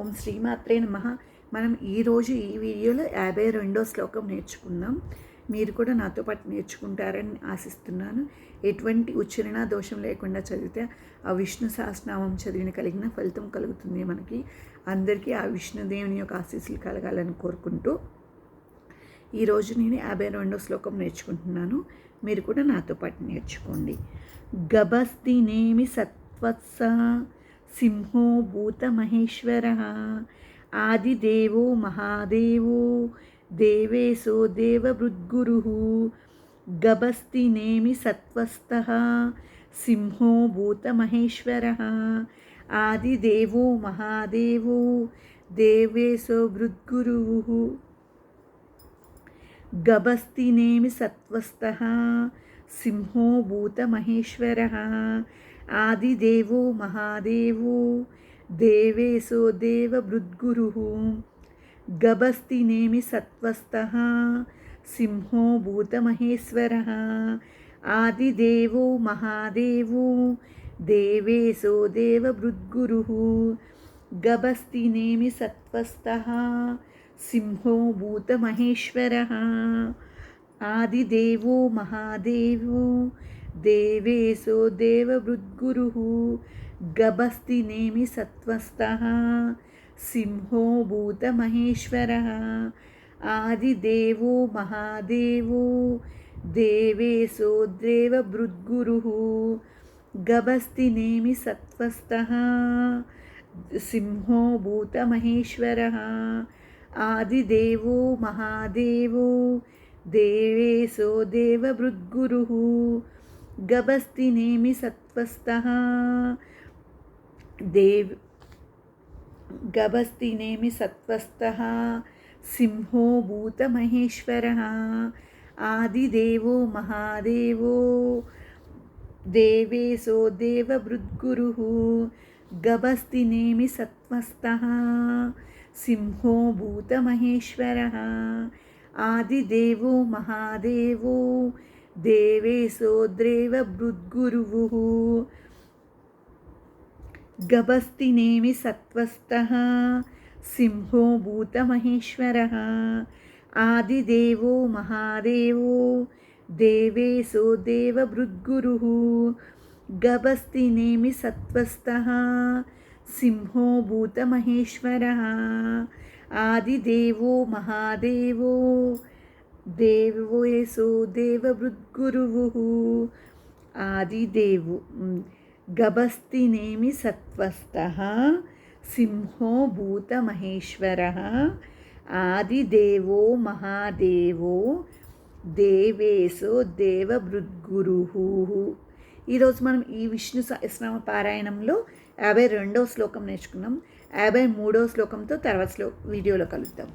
ఓం శ్రీమాత్రే నమః. మనం ఈరోజు ఈ వీడియోలో 52వ శ్లోకం నేర్చుకుందాం. మీరు కూడా నాతో పాటు నేర్చుకుంటారని ఆశిస్తున్నాను. ఎటువంటి ఉచ్చారణ దోషం లేకుండా చదివితే ఆ విష్ణు సహస్రనామం చదివిన కలిగిన ఫలితం కలుగుతుంది. మనకి అందరికీ ఆ విష్ణుదేవుని యొక్క ఆశీస్సులు కలగాలని కోరుకుంటూ ఈరోజు నేను 52వ శ్లోకం నేర్చుకుంటున్నాను. మీరు కూడా నాతో పాటు నేర్చుకోండి. గభస్తినేమి సత్వత్స సింహో భూతమహేశ్వరః ఆదిదేవో మహాదేవో దేవేశో దేవభృద్గురుః గభస్తినేమి సత్వస్థః సింహో భూతమహేశ్వరః ఆదిదేవో మహాదేవో దేవేశో భృద్గురుః గభస్తినేమి సత్వస్థః సింహో భూతమహేశ్వరః ఆదిదేవో మహాదేవో దేవేశో దేవభృద్గురుః గభస్తినేమి సత్వస్థః సింహో భూతమహేశ్వరః ఆదిదేవో మహాదేవో దేవేశో దేవభృద్గురుః గభస్తినేమి సత్వస్థః సింహో భూతమహేశ్వరః ఆదిదేవో మహాదేవో దేవేశో దేవభృద్గురుః గభస్తినేమి సత్వస్థః సింహో భూతమహేశ్వరః ఆదిదేవో మహాదేవో దేవేశో దేవభృద్గురుః గభస్తినేమి సత్వస్థః సింహో భూతమహేశ్వరః ఆదిదేవో మహాదేవో దేవేశో దేవభృద్గురుః గభస్తినేమి సత్వస్థః గభస్తినేమి సత్వస్థః సింహో భూతమహేశ్వరః ఆదిదేవో మహాదేవో దేవేశో దేవభృద్గురుః గభస్తినేమి సత్వస్థః సింహో భూతమహేశ్వరः ఆదిదేవో మహాదేవో దేవేశో దేవభృద్గురుః గభస్తినేమి సత్వస్థః సింహో భూతమహేశ్వరः ఆదిదేవో మహాదేవో దేవేశో దేవభృద్గురుః గభస్తినేమి సత్వస్థః సింహో భూతమహేశ్వరः ఆదిదేవో మహాదేవో దేవేశో దేవభృద్గురుః ఆదిదేవో గభస్తినేమి సత్వస్థః సింహో భూతమహేశ్వరः ఆదిదేవో మహాదేవో దేవేశో దేవభృద్గురుః. ఈరోజు మనం ఈ విష్ణు సహస్రనామ పారాయణంలో 52వ శ్లోకం నేర్చుకున్నాం. 53వ శ్లోకంతో తర్వాత వీడియోలో కలుద్దాం.